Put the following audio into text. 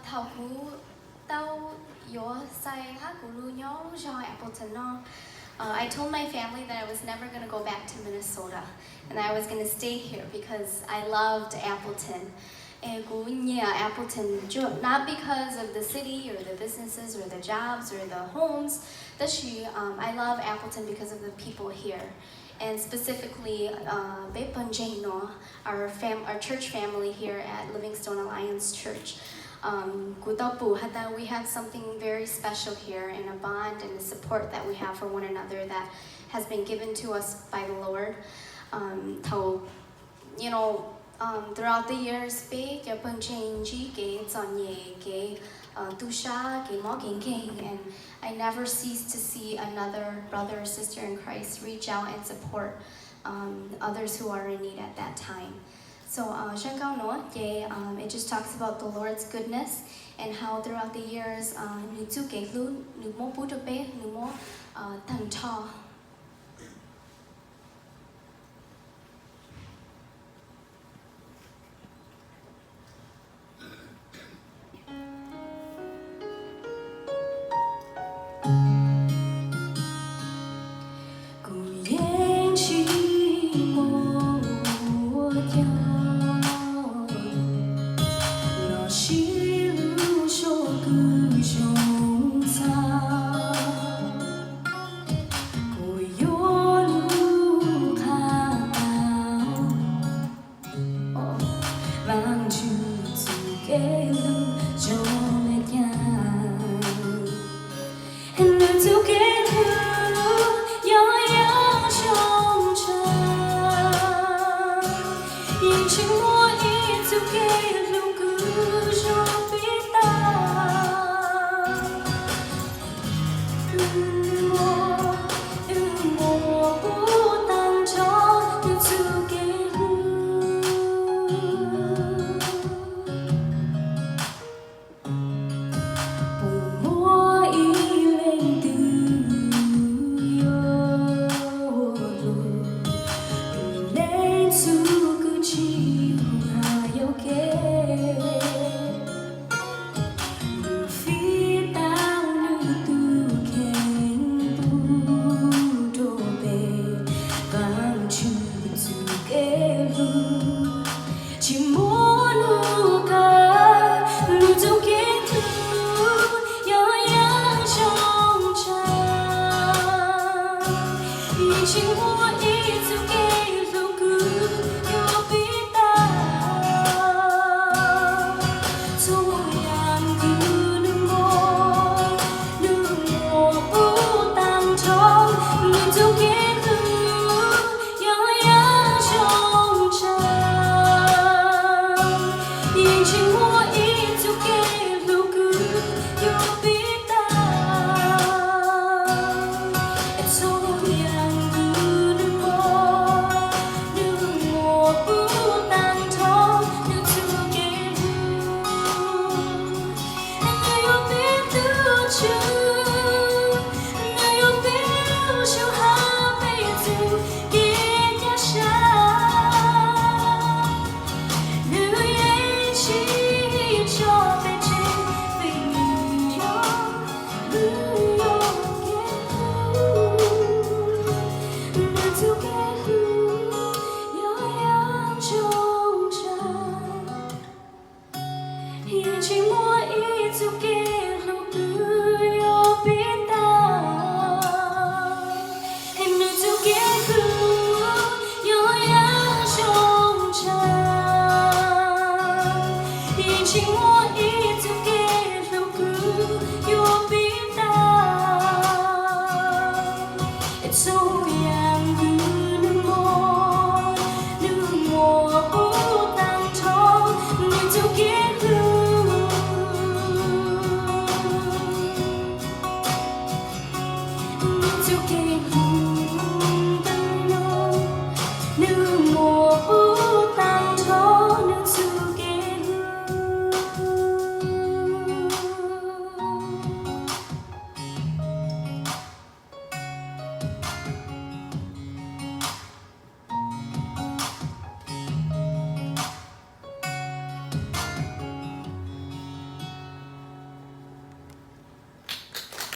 thảo cú tao yo sai ha cú lu nhó cho Appleton no. I told my family that I was never going to go back to Minnesota and I was going to stay here because I loved Appleton. Appleton, not because of the city or the businesses or the jobs or the homes. I love Appleton because of the people here. And specifically, our church family here at Livingstone Alliance Church. We have something very special here and a bond and a support that we have for one another that has been given to us by the Lord. Throughout the years, and I never cease to see another brother or sister in Christ reach out and support others who are in need at that time. So, it just talks about the Lord's goodness and how throughout the years,